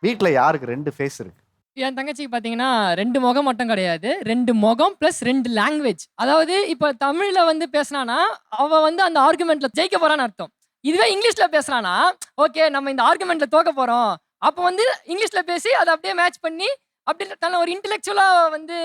வீட்ல யாருக்கு 2 ஃபேஸ் இருக்கு? என் தங்கச்சிக்கு பார்த்தீங்கன்னா 2 முகம் மட்டும் கிடையாது. 2 முகம் பிளஸ் 2 லாங்குவேஜ். அதாவது இப்ப தமிழ்ல வந்து பேசுனான்னா, அவ வந்து அந்த ஆர்குமென்ட்ல ஜெயிக்க போறான்னு அர்த்தம். இதுவே இங்கிலீஷ்ல பேசுனான்னா, ஓகே நம்ம இந்த ஆர்குமென்ட்ல தோக்க போறோம். அப்ப வந்து இங்கிலீஷ்ல பேசி அத அப்படியே மேட்ச் பண்ணி, அப்படி தன்ன ஒரு இன்டெலெக்சுவலா வந்து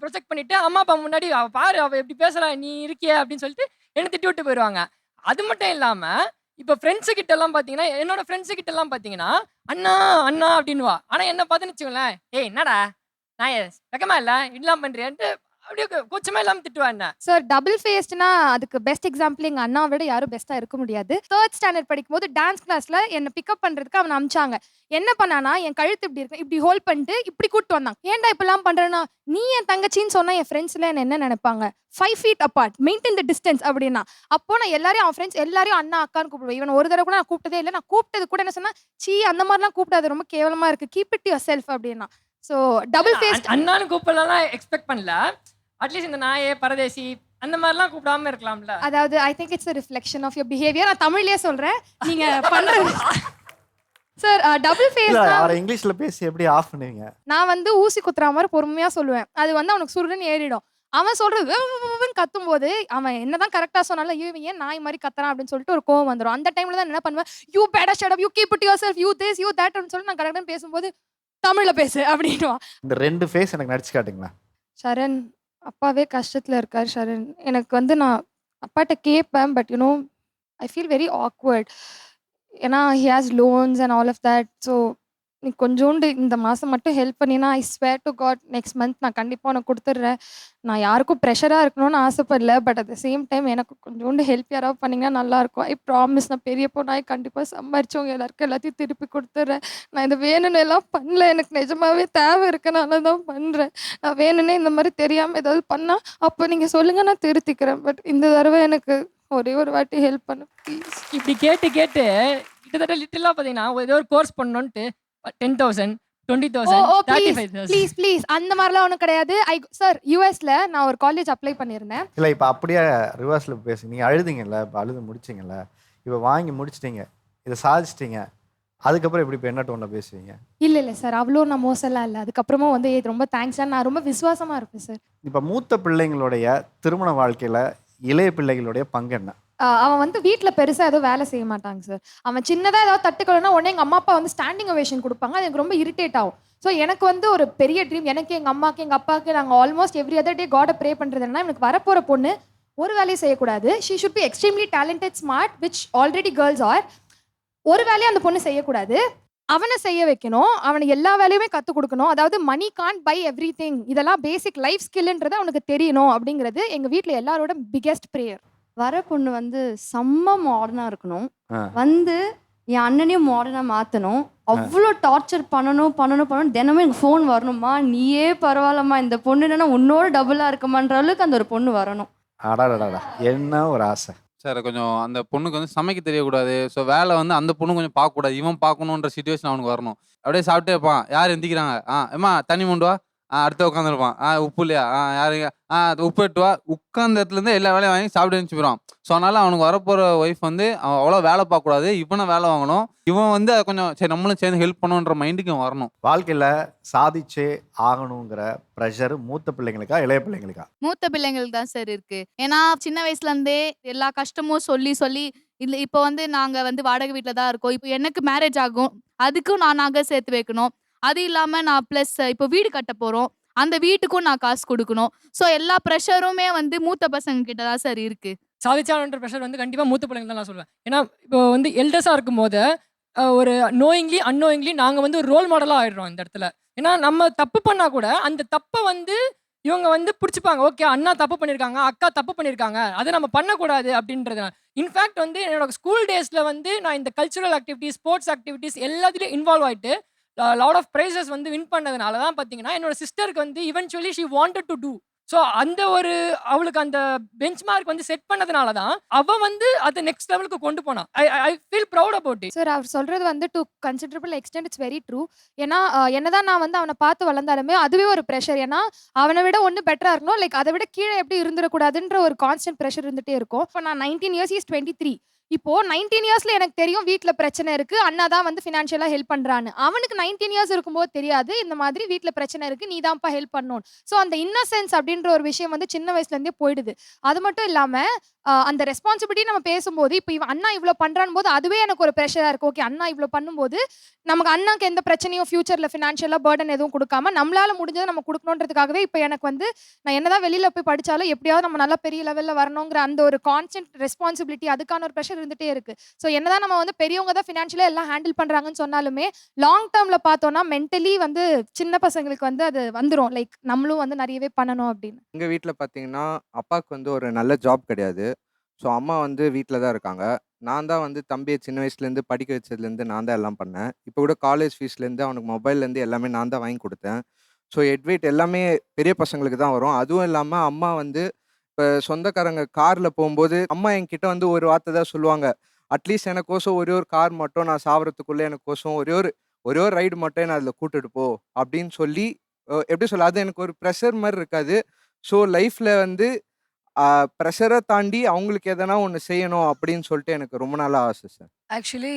ப்ரொஜெக்ட் பண்ணிட்டு, அம்மா, அப்பா முன்னாடி "அவ பாரு அவ எப்படி பேசுறா, நீ இருக்கியே" அப்படின்னு சொல்லிட்டு என்ன திட்டி விட்டு போயிருவாங்க. அது மட்டும் இல்லாம, இப்ப ஃபிரெண்ட்ஸ் கிட்டலாம் பார்த்தீங்கன்னா, என்னோட ஃபிரெண்ட்ஸ் கிட்டலாம் பார்த்தீங்கன்னா, "அண்ணா, அண்ணா" அப்படின்னுவா. ஆனா என்ன பார்த்துன்னு வச்சுக்கோங்களேன், "ஏய் என்னடா, நான் வெக்கமா இல்ல? இப்படிலாம் பண்றியான்ட்டு" அப்படியே கூச்சமே இல்லாம திட்டுவா என்ன. சார் டபுள் ஃபேஸ்ட்னா அதுக்கு பெஸ்ட் எக்ஸாம்பிள் எங்க அண்ணாவை விட யாரும் பெஸ்ட்டா இருக்க முடியாது. 3rd ஸ்டாண்டர்ட் படிக்கும்போது டான்ஸ் கிளாஸ்ல என்ன பிக்கப் பண்றதுக்கு அவன அனுப்பிச்சாங்க. என்ன பண்ணானா, என் கழுத்து இப்படி இருக்கு. இப்படி ஹோல்ட் பண்ணிட்டு இப்படி கூட்டிட்டு வந்தான். ஏன்டா இப்படிலாம் பண்றேன்னா, நீ என் தங்கச்சின்னு சொன்னா என் ஃப்ரெண்ட்ஸ்ல என்ன நினைப்பாங்க? 5 feet apart maintain the distance அப்படின்னா. அப்போ நான் எல்லாரையும் அவன் ஃப்ரெண்ட்ஸ் எல்லாரையும் அண்ணா அக்கான்னு கூப்பிடுவேன். இவன் ஒரு தடவை கூட நான் கூப்பிட்டதே இல்ல. நான் கூப்பிட்டது கூட என்ன சொன்னா, "சீ அந்த மாதிரிலாம் கூப்பிடாத ரொம்ப கேவலமா இருக்கு. கீப் இட் யுவர் செல்ஃப்" அப்படின்னா. ஸோ டபுள் ஃபேஸ்ட் அண்ணான்னு கூப்பிடலாம் எக்ஸ்பெக்ட் பண்ணல. அட்லீஸ்ட் இந்த நாயே, பரதேசி அந்த மாதிரிலாம் கூப்பிடாம இருக்கலாம்ல. அதாவது I think it's a reflection of your behavior. நான் தமிழ்லயே சொல்றேன். நீங்க பண்ற சார் டபுள் இல்ல ஃபேஸ்னா அவர இங்கிலீஷ்ல பேசி எப்படி ஆஃப் பண்ணுவீங்க? நான் வந்து ஊசி குத்துற மாதிரி பொறுமையா சொல்லுவேன். அது வந்து அவனுக்கு சுருன்னு ஏறிடும். அவன் சொல்றது கத்தும்போது அவன் என்னதான் கரெக்ட்டா சொன்னாலும், ஐயோ! இவன் ஏன் நாய் மாரி கத்துறான் அப்படின்னு சொல்லிட்டு ஒரு கோவம் வந்துரும். அந்த டைம்ல தான் என்ன பண்ணுவேன், you better shut up, you keep it yourself, you this, you தட்ன்னு சொல்லி நான் கடகடன்னு பேசும்போது, தமிழ்ல பேசு அப்படின்னுவான். இந்த 2 ஃபேஸ் எனக்கு நடிச்சு காட்டுங்களேன். சரண், அப்பாவே கஷ்டத்துல இருக்காரு சரண். எனக்கு வந்து நான் அப்பாட்ட கேட்பேன். But you know I feel very awkward. ஏன்னா he has loans and all of that. So நீ கொஞ்சோண்டு இந்த மாதம் மட்டும் ஹெல்ப் பண்ணினா I swear to God next month நான் கண்டிப்பாக உனக்கு கொடுத்துட்றேன். நான் யாருக்கும் ப்ரெஷராக இருக்கணும்னு ஆசைப்படல. But at the same time எனக்கு கொஞ்சோண்டு ஹெல்ப் யாராவது பண்ணிங்கன்னா நல்லாயிருக்கும். ஐ ப்ராமிஸ் நான் பெரிய பொண்ணாய் கண்டிப்பாக சம்பாரிச்சவங்க எல்லாருக்கும் எல்லாத்தையும் திருப்பி கொடுத்துட்றேன். நான் இது வேணும்னு எல்லாம் பண்ணல. எனக்கு நிஜமாவே தேவை இருக்கனால தான் பண்ணுறேன். நான் வேணும்னே இந்த மாதிரி தெரியாமல் ஏதாவது பண்ணால் அப்போ நீங்கள் சொல்லுங்கள், நான் திருத்திக்கிறேன். பட் இந்த தடவை எனக்கு ஒரே ஒரு வாட்டி ஹெல்ப் பண்ணு ப்ளீஸ். இப்படி கேட்டு கேட்டு கிட்டத்தட்ட லிட்டரலா பார்த்தீங்கன்னா, ஏதோ ஒரு கோர்ஸ் பண்ணணுன்ட்டு 10,000, ஓ 20,000, ஓ ப்ளீஸ் 35,000. ப்ளீஸ் ப்ளீஸ் அந்த மாதிரிலாம் ஒன்றும் கிடையாது. சார் யூஎஸ்ல நான் ஒரு காலேஜ் அப்ளை பண்ணியிருந்தேன். இல்ல இப்ப அப்படியே ரிவர்ஸ்ல பேசுங்க. நீங்க அழுதீங்கல்ல, இப்ப அழுது முடிச்சீங்கல்ல. இப்ப வாங்கி முடிச்சிட்டீங்க. இத சாதிச்சிட்டீங்க. அதுக்கப்புறம் எப்படி இப்ப என்ன டோன்ல பேசுவீங்க? இல்ல சார் அவ்வளோ நான் மோசம்லாம் இல்லை. அதுக்கப்புறமா வந்து "ஏய், ரொம்ப தேங்க்ஸ் சார், நான் ரொம்ப விசுவாசமா இருப்பேன் சார்." இப்ப மூத்த பிள்ளைங்களுடைய திருமண வாழ்க்கையில இளைய பிள்ளைகளுடைய பங்கு என்ன? அவன் வந்து வீட்ல பெருசா ஏதோ வேலை செய்ய மாட்டாங்க சார். அவன் சின்னதா ஏதாவது தட்டுக்கலன்னா உடனே எங்க அம்மா அப்பா வந்து ஸ்டாண்டிங் ஓவேஷன் குடுப்பாங்க. அது எனக்கு ரொம்ப இரிட்டேட் ஆகும். ஸோ எனக்கு வந்து ஒரு பெரிய ட்ரீம். எனக்கு எங்க அம்மாக்கு எங்க அப்பாவுக்கு நாங்க ஆல்மோஸ்ட் எவ்ரி அதர் டே காட ப்ரே பண்றது என்னன்னா, எனக்கு வரப்போற பொண்ணு ஒரு வேலையும் செய்யக்கூடாது. She should be extremely talented, smart, which already girls are. ஒரு வேலையும் அந்த பொண்ணு செய்யக்கூடாது. அவனை செய்ய வைக்கணும். அவனுக்கு எல்லா வேலையுமே கத்துக் கொடுக்கணும். அதாவது மணி கான்ட் பை எவ்ரிதிங். இதெல்லாம் பேசிக் லைஃப் ஸ்கில்ன்றது அவனுக்கு தெரியணும் அப்படிங்கிறது எங்க வீட்ல எல்லாரோட பிக்கெஸ்ட் பிரேயர். வர பொண்ணு வந்து செம்ம மாடர்னா இருக்கணும். ஆ. வந்து என் அண்ணனையும் மாடர்னா மாத்தணும். அவ்வளோ டார்ச்சர் பண்ணணும். தினமும் எனக்கு ஃபோன் வரணுமா, நீயே பரவாயில்லம்மா, இந்த பொண்ணு என்னன்னா உன்னோட டபுளா இருக்கமான்ற அளவுக்கு அந்த ஒரு பொண்ணு வரணும். அடாடாடா! என்ன ஒரு ஆசை. சார் கொஞ்சம் அந்த பொண்ணுக்கு வந்து சமைக்க தெரியக்கூடாது. ஸோ வேலை வந்து அந்த பொண்ணு கொஞ்சம் பார்க்கக்கூடாது. இவன் பார்க்கணுன்ற சிச்சுவேஷன் அவனுக்கு வரணும். அப்படியே சாப்பிட்டே இருப்பான். யார் எந்திக்கிறாங்க? ஏம்மா தண்ணி மொண்டு வா. அடுத்து உட்காந்துருப்பான். உப்பு இல்லையா? யாருங்க? உப்பு எட்டு வா. உட்காந்த இடத்துலேருந்து எல்லா வேலையும் வாங்கி சாப்பிட்டு எழுந்துச்சு போயிடுவான். ஸோ அதனால அவனுக்கு வரப்போகிற ஒய்ஃப் வந்து அவன் அவ்வளோ வேலை பார்க்கக்கூடாது. இவனை வேலை வாங்கணும். இவன் வந்து அதை கொஞ்சம் சரி நம்மளும் சேர்ந்து ஹெல்ப் பண்ணுன்ற மைண்டுக்கு இவன் வரணும். வாழ்க்கையில சாதிச்சே ஆகணுங்கிற ப்ரெஷர் மூத்த பிள்ளைங்களுக்கா, இளைய பிள்ளைங்களுக்கா? மூத்த பிள்ளைங்களுக்கு தான் சார் இருக்கு. ஏன்னா சின்ன வயசுல இருந்தே எல்லா கஷ்டமும் சொல்லி சொல்லி இல்ல இப்போ வந்து நாங்க வந்து வாடகை வீட்ல தான் இருக்கோம். இப்போ எனக்கு மேரேஜ் ஆகும். அதுக்கும் நான் நகை சேர்த்து வைக்கணும். அது இல்லாம நான் பிளஸ் இப்போ வீடு கட்ட போறோம். அந்த வீட்டுக்கும் நான் காசு குடுக்கணும். ஸோ எல்லா ப்ரெஷருமே வந்து மூத்த பசங்க கிட்ட தான் சார் இருக்கு. சாதிச்சான்ற ப்ரெஷர் வந்து கண்டிப்பா மூத்த பிள்ளைங்க தான் நான் சொல்லுவேன். ஏன்னா இப்போ வந்து எல்டர்ஸா இருக்கும்போது ஒரு நோயிங்லி அன்னோயிங்லி நாங்க வந்து ஒரு ரோல் மாடலா ஆயிடுறோம் இந்த இடத்துல. ஏன்னா நம்ம தப்பு பண்ணா கூட அந்த தப்பை வந்து இவங்க வந்து பிடிச்சிப்பாங்க. ஓகே அண்ணா தப்பு பண்ணியிருக்காங்க, அக்கா தப்பு பண்ணியிருக்காங்க, அதை நம்ம பண்ணக்கூடாது அப்படின்றது. இன்ஃபேக்ட் வந்து என்னோட ஸ்கூல் டேஸ்ல வந்து நான் இந்த கல்ச்சுரல் ஆக்டிவிட்டிஸ், ஸ்போர்ட்ஸ் ஆக்டிவிட்டிஸ் எல்லாத்துலயும் இன்வால்வ் ஆயிட்டு லாட் ஆஃப் ப்ரைஸஸ் வந்து வின் பண்ணதுனால தான் பார்த்தீங்கன்னா என்னோட சிஸ்டருக்கு வந்து eventually she wanted to do. So அந்த ஒரு அவளுக்கு அந்த பெஞ்ச் மார்க் வந்து செட் பண்ணதுனால தான் அவ வந்து அதை நெக்ஸ்ட் லெவலுக்கு கொண்டு போனா. I feel proud about it. Sir அவர் சொல்றது வந்து to considerable extent it's very true. ஏன்னா என்னதான் நான் வந்து அவனை பார்த்து வளர்ந்தாலுமே அதுவே ஒரு ப்ரெஷர். ஏன்னா அவனை விட ஒன்று பெட்டரா இருக்கணும், லைக் அதை விட கீழே எப்படி இருந்துடக்கூடாதுன்ற ஒரு கான்ஸ்டன்ட் ப்ரெஷர் இருந்துட்டே இருக்கும். இப்போ நான் 19 இயர்ஸ், இஸ் 23. இப்போ 19 இயர்ஸ்ல எனக்கு தெரியும் வீட்ல பிரச்சனை இருக்கு. அண்ணா தான் வந்து ஃபினான்ஷியலா ஹெல்ப் பண்றான்னு. அவனுக்கு 19 இயர்ஸ் இருக்கும்போது தெரியாது. இந்த மாதிரி வீட்ல பிரச்சனை இருக்கு. நீ தான்ப்பா ஹெல்ப் பண்ணணும். ஸோ அந்த இன்னசென்ஸ் அப்படின்ற ஒரு விஷயம் வந்து சின்ன வயசுல இருந்தே போயிடுது. அது மட்டும் இல்லாம அந்த ரெஸ்பான்சிபிலிட்டி நம்ம பேசும்போது, இப்போ அண்ணா இவ்ளோ பண்றான்னும்போது அதுவே எனக்கு ஒரு பிரஷரா இருக்கு. ஓகே அண்ணா இவ்ளோ பண்ணும்போது, நமக்கு அண்ணாக்கு எந்த பிரச்சனையும் ஃபியூச்சர்ல ஃபினான்ஷியலா பர்டன் எதுவும் குடுக்காம, நம்மளால முடிஞ்சத நம்ம குடுக்கணுன்றதுக்காகவே இப்ப எனக்கு வந்து நான் என்னதான் வெளியில போய் படிச்சாலும் எப்படியாவது நம்ம நல்லா பெரிய லெவல்ல வரணுங்கிற அந்த ஒரு கான்ஸ்டன்ட் ரெஸ்பான்சிபிலிட்டி அதுக்கான ஒரு பிரஷர் இருந்துட்டே இருக்கு. ஸோ என்னதான் நம்ம வந்து பெரியவங்க தான் ஃபினான்ஷியலா எல்லாம் ஹேண்டில் பண்றாங்கன்னு சொன்னாலுமே, லாங் டர்ம்ல பார்த்தோம்னா மென்டலி வந்து சின்ன பசங்களுக்கு வந்து அது வந்துரும். லைக் நம்மளும் வந்து நிறையவே பண்ணணும் அப்படின்னு. எங்க வீட்ல பார்த்தீங்கன்னா, அப்பாவுக்கு வந்து ஒரு நல்ல ஜாப் கிடையாது. ஸோ அம்மா வந்து வீட்ல தான் இருக்காங்க. நான் தான் வந்து தம்பிய சின்ன வயசுலேருந்து படிக்க வச்சதுலேருந்து நான் தான் எல்லாம் பண்ணேன். இப்போ கூட காலேஜ் ஃபீஸ்லேருந்து அவனுக்கு மொபைல்லேருந்து எல்லாமே நான் தான் வாங்கி குடுத்தேன். ஸோ ஹெட் வெயிட் எல்லாமே பெரிய பசங்களுக்கு தான் வரும். அதுவும் இல்லாம அம்மா வந்து இப்ப சொந்தக்காரங்க கார்ல போம்போது, அம்மா என்கிட்ட வந்து ஒரு வார்த்தை தான் சொல்லுவாங்க. அட்லீஸ்ட் எனக்கோசம் ஒரே ஒரு கார் மட்டும் நான் சாவறதுக்குள்ள எனக்கோசம் ஒரே ஒரு ரைடு மட்டும் என்ன அதில கூட்டிட்டு போ! அப்படின்னு சொல்லி எப்படி சொல்ல? அது எனக்கு ஒரு ப்ரெஷர் மாரி இருக்காது. ஸோ லைஃப்ல வந்து ப்ரெஷர தாண்டி அவங்களுக்கு எதனா ஒண்ணு செய்யணும் அப்படின்னு சொல்லிட்டு எனக்கு ரொம்ப நாளா ஆசை சார். ஆக்சுவலி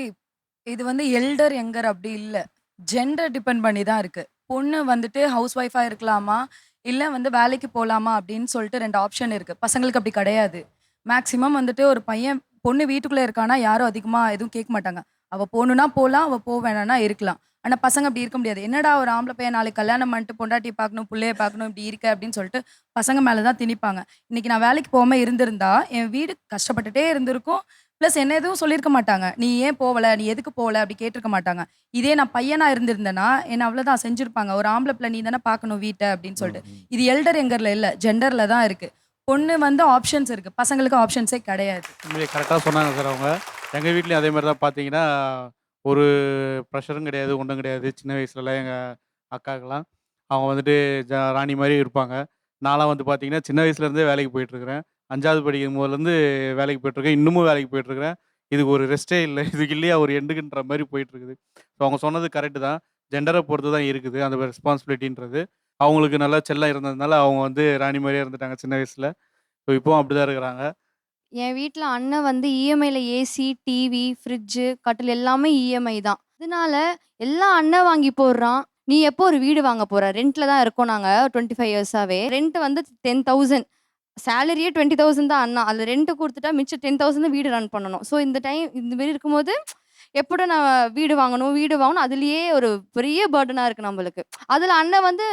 இது வந்து எல்டர், யங்கர் அப்படி இல்ல. ஜெண்டர் டிபெண்ட் பண்ணி தான் இருக்கு. பொண்ணு வந்துட்டு ஹவுஸ் ஒய்ஃபா இருக்கலாமா? இல்ல வந்து வேலைக்கு போலாமா? அப்படின்னு சொல்லிட்டு 2 ஆப்ஷன் இருக்கு. பசங்களுக்கு அப்படி கிடையாது. மேக்ஸிமம் வந்துட்டு ஒரு பையன் பொண்ணு வீட்டுக்குள்ள இருக்கான்னா, யாரும் அதிகமா எதுவும் கேட்க மாட்டாங்க. அவ போணும்னா போலாம், அவ போ வேணாம்னா இருக்கலாம். ஆனா பசங்க அப்படி இருக்க முடியாது. என்னடா ஒரு ஆம்பள பையன் நாளைக்கு கல்யாணம் பண்ணிட்டு பொண்டாட்டிய பார்க்கணும், புள்ளைய பார்க்கணும், இப்படி இருக்க அப்படின்னு சொல்லிட்டு பசங்க மேல தான் திணிப்பாங்க. இன்னைக்கு நான் வேலைக்கு போகாம இருந்திருந்தா, என் வீடு கஷ்டப்பட்டுட்டே இருந்திருக்கும். ப்ளஸ் என்ன எதுவும் சொல்லியிருக்க மாட்டாங்க. "நீ ஏன் போவல? நீ எதுக்கு போவல?" அப்படி கேட்டிருக்க மாட்டாங்க. இதே நான் பையனா இருந்திருந்தேன்னா, என்ன அவ்வளோதான் செஞ்சிருப்பாங்க. "ஒரு ஆம்பள பிள்ளை நீ தானே பார்க்கணும் வீட்ட" அப்படின்னு சொல்லிட்டு. இது எல்டர் யங்கர்ல இல்ல, ஜெண்டர்ல தான் இருக்கு. பொண்ணு வந்து ஆப்ஷன்ஸ் இருக்கு. பசங்களுக்கு ஆப்ஷன்ஸே கிடையாது. கரெக்டாக சொன்னாங்க சார் அவங்க. எங்கள் வீட்லேயும் அதே மாதிரி தான் பார்த்தீங்கன்னா, ஒரு ப்ரெஷரும் கிடையாது, ஒன்றும் கிடையாது. சின்ன வயசுலலாம் எங்கள் அக்காக்கெல்லாம் அவங்க வந்துட்டு ராணி மாதிரி இருப்பாங்க. நான்லாம் வந்து பார்த்தீங்கன்னா, சின்ன வயசுலேருந்தே வேலைக்கு போயிட்டுருக்கிறேன். 5வது படிக்கும் போதுலேருந்து வேலைக்கு போயிட்டுருக்கேன். இன்னமும் வேலைக்கு போயிட்டுருக்கிறேன். இதுக்கு ஒரு ரெஸ்ட்டே இல்ல. இதுக்கு இல்லையா ஒரு எண்டுக்குன்ற மாரி போயிட்டுருக்குது. ஸோ அவங்க சொன்னது கரெக்ட்டு தான். ஜெண்டரை பொறுத்து தான் இருக்குது அந்த ரெஸ்பான்சிபிலிட்டின்றது. அவங்களுக்கு நல்லா செல்லம் இருந்ததுனால அவங்க வந்து ராணி மாரியே இருந்துட்டாங்க சின்ன வயசுல. ஸோ இப்பவும் அப்படிதான் இருக்கிறாங்க. என் வீட்ல அண்ணன் வந்து இஎம்ஐல ஏசி, டிவி, ஃப்ரிட்ஜு, கட்டில் எல்லாமே இஎம்ஐ தான். அதனால எல்லாம் அண்ணன் வாங்கி போடுறான். "நீ எப்போ ஒரு வீடு வாங்க போற?" ரெண்ட்ல தான் இருக்கோம் நாங்க 25 இயர்ஸாவே. ரெண்ட் வந்து 10,000. சேலரியே 20,000 தான் அண்ணா. அதில ரெண்ட் குடுத்துட்டா மிச்சம் 10,000 வீடு ரன் பண்ணணும். ஸோ இந்த மாரி இருக்கும்போது, எப்படா நான் வீடு வாங்கணும். அதிலேயே ஒரு பெரிய பர்டனா இருக்கு நம்மளுக்கு. அதில அண்ணன் வந்து,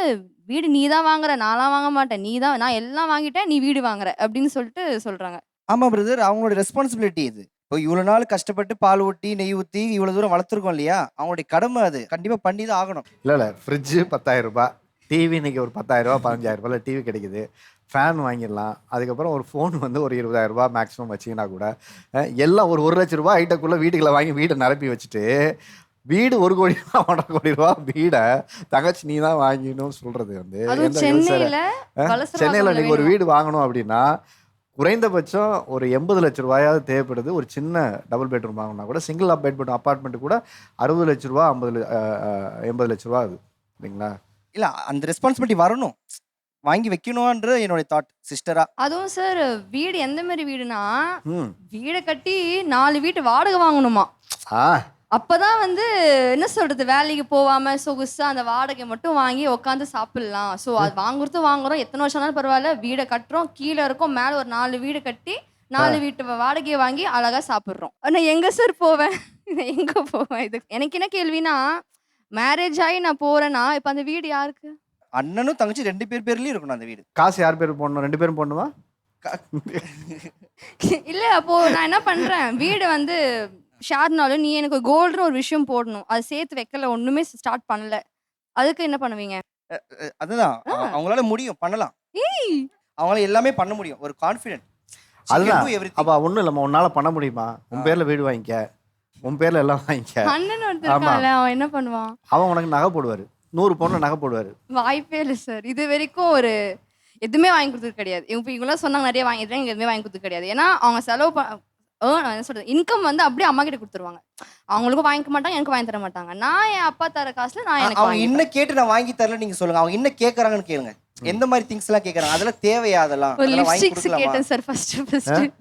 "வீடு நீ தான் வாங்குற, நான்லாம் வாங்க மாட்டேன். நான் எல்லாம் வாங்கிட்டேன், நீ வீடு வாங்குற" அப்படின்னு சொல்லிட்டு சொல்றாங்க. ஆமா பிரதர். அவங்களோட ரெஸ்பான்சிபிலிட்டி இது. இப்போ இவ்வளோ நாள் கஷ்டப்பட்டு பால் ஊட்டி, நெய் ஊத்தி இவ்வளோ தூரம் வளர்த்துருக்கோம் இல்லையா? அவங்களுடைய கடமை அது. கண்டிப்பா பண்ணி தான் ஆகணும். இல்ல. ஃப்ரிட்ஜு ரூ. 10,000 டிவி இன்னைக்கு ஒரு ரூ. 10,000 ரூ. 15,000 டிவி கிடைக்குது. ஃபேன் வாங்கிடலாம். அதுக்கப்புறம் ஒரு ஃபோன் வந்து ஒரு ரூ. 20,000 மேக்ஸிமம் வச்சிங்கன்னா கூட, எல்லாம் ஒரு ரூ. 1,00,000 ஐட்டக்குள்ள வீட்டுக்குள்ள வாங்கி வீட நிரப்பி வச்சுட்டு, வீடு ரூ. 1,00,00,000 1,50,00,000 வீட தங்கச்சி நீ தான் வாங்கிக்கணும்னு சொல்றது வந்து அதுவும் எந்த சென்னையில சென்னையில நீங்க ஒரு வேணும். வீடு வாங்கணும் அப்படின்னா, குறைந்தபட்சம் ஒரு ரூ. 80,00,000 தேவைப்படுது. ஒரு சின்ன டபுள் பெட்ரூம் வாங்கினா கூட, சிங்கிள் பெட்ரூம் அபார்ட்மெண்ட் கூட ரூ. 60,00,000 80,00,000 ஆகுது. இல்லைங்களா? இல்ல அந்த ரெஸ்பான்சிபிலிட்டி வரணும். வாங்கி வைக்கணும்ன்ற என்னோட தாட் சிஸ்டரா. அதுவும் சார் வீடு எந்த மாரி வீடுனா, ம். வீட கட்டி 4 வீட்டு வாடகை வாங்கணுமா. ஆ அப்பதான் வந்து என்ன சொல்றது, வேலைக்கு போகாம சொகுசா அந்த வாடகை மட்டும் வாங்கி உட்காந்து சாப்பிடலாம். ஸோ அது வாங்குறோம், எத்தனை வருஷம் ஆனாலும் பரவாயில்ல. வீடை கட்டுறோம், கீழே இருக்கோம், மேலே ஒரு 4 வீடு கட்டி 4 வீட்டு வாடகையை வாங்கி அழகா சாப்பிட்றோம். நான் எங்க சார் போவேன்? எங்க போவேன்? இது எனக்கு என்ன கேள்வினா, மேரேஜ் ஆகி நான் போறேன்னா இப்போ அந்த வீடு யாருக்கு? அண்ணனும் தங்கச்சி 2 பேர்லயும் இருக்கணும் அந்த வீடு. காசு யார் பேர் போடணும்? 2 பேரும் போடணுமா? இல்ல அப்போ நான் என்ன பண்றேன், வீடு வந்து ஷேர்னாலும் நீ எனக்கு கோல்டுன்னு ஒரு விஷயம் போடணும். அது சேர்த்து வைக்கல, ஒண்ணுமே ஸ்டார்ட் பண்ணல. அதுக்கு என்ன பண்ணுவீங்க? அதுதான் அவங்களால முடியும், பண்ணலாம். அவங்களால எல்லாமே பண்ண முடியும். ஒரு கான்ஃபிடென்ட். அதுதான். அப்ப ஒண்ணும் இல்லம்மா, உன்னால பண்ண முடியுமா? உன் பேர்ல வீடு வாங்கிக்க, உன் பேர்ல எல்லாம் வாங்கிக்க. அண்ணன் ஒருத்தர் இருக்கான்ல, அவன் என்ன பண்ணுவான்? அவன் உனக்கு நகை போடுவாரு. 100 பவுன்ல நகை போடுவாரு. வாய்ப்பே இல்லை சார். இது வரைக்கும் ஒரு எதுவுமே வாங்கி கொடுத்தது கிடையாது. இப்போ இவங்களாம் சொன்னாங்க நிறைய வாங்கிடுறேன், இங்கே எதுவுமே வாங்கி கொடுத்தது கிடையாது. ஏன்னா அவங்க செலவு என்ன சொல்றது, இன்கம் வந்து அப்படியே அம்மா கிட்ட கொடுத்துருவாங்க. அவங்களுக்கும் வாங்கிக்க மாட்டாங்க, எனக்கு வாங்கி தர மாட்டாங்க. நான் என் அப்பா தர காசுல நான் எனக்கு அவங்க இன்னும் கேட்டு நான் வாங்கி தரல நீங்க சொல்லுங்க. அவங்க இன்னும் கேட்கறாங்கன்னு கேளுங்க. எந்த மாதிரி திங்ஸ் எல்லாம் கேக்குறாங்க அதெல்லாம் தேவையா அதெல்லாம் ஒரு அதெல்லாம் வாங்கி லிப்ஸ்டிக்ஸ் கொடுக்கலாமா கேட்டேன் சார் ஃபர்ஸ்ட்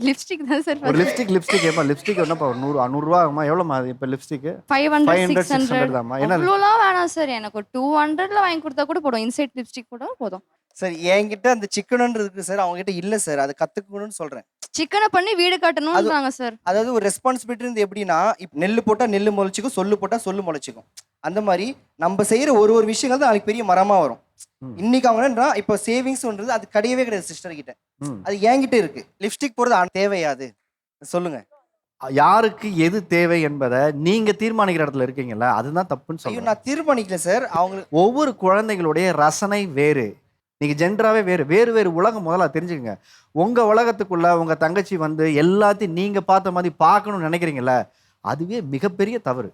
லிப்ஸ்டிக் தான் சார் ஒரு லிப்ஸ்டிக் ஏப்பா லிப்ஸ்டிக் என்னப்பா ஒரு 100 ஆகுமா எவ்வளோமா அது இப்போ லிப்ஸ்டிக்கு 500 500 600 600 தாம்மா என்ன அவ்வளோலாம் வேணாம் சார் எனக்கு ஒரு 200ல வாங்கி கொடுத்தா கூட போதும் இன்சைட் லிப்ஸ்டிக் கூட போதும் சார் என்கிட்ட அந்த சிக்கனுன்னு இருக்கு சார் அவங்க கிட்ட இல்ல சார் அது கத்துக்கணும்னு சொல்றேன் சிக்கனை பண்ணி வீடு கட்டணும்ன்றாங்க சார் அதாவது ஒரு ரெஸ்பான்சிபிலிட்டி இருந்து எப்படின்னா இப்ப நெல்லு போட்டா நெல்லு முளைச்சிக்கும் சொல்லு போட்டா சொல்லு முளைச்சிக்கும் அந்த மாதிரி நம்ம செய்யற ஒரு விஷயங்கள் தான் நாளைக்கு பெரிய மரமா வரும் இன்னைக்கு அவங்க என்னன்னா இப்போ சேவிங்ஸ்ன்றது அது கிடையவே கிடையாது சிஸ்டர் கிட்ட அது என்கிட்ட இருக்கு லிப்ஸ்டிக் போடுறது தேவையாது சொல்லுங்க யாருக்கு எது தேவை என்பதை நீங்க தீர்மானிக்கிற இடத்துல இருக்கீங்கல்ல அதுதான் தப்புன்னு ஐயோ சொல்றேன் நான் தீர்மானிக்கல சார் அவங்களுக்கு ஒவ்வொரு குழந்தைகளுடைய ரசனை வேறு நீங்க ஜென்டராகவே வேறு உலகம் முதல்ல தெரிஞ்சுக்கங்க உங்க உலகத்துக்குள்ள உங்க தங்கச்சி வந்து எல்லாத்தையும் நீங்க பார்த்த மாதிரி பார்க்கணும்னு நினைக்கிறீங்கல்ல அதுவே மிகப்பெரிய தவறு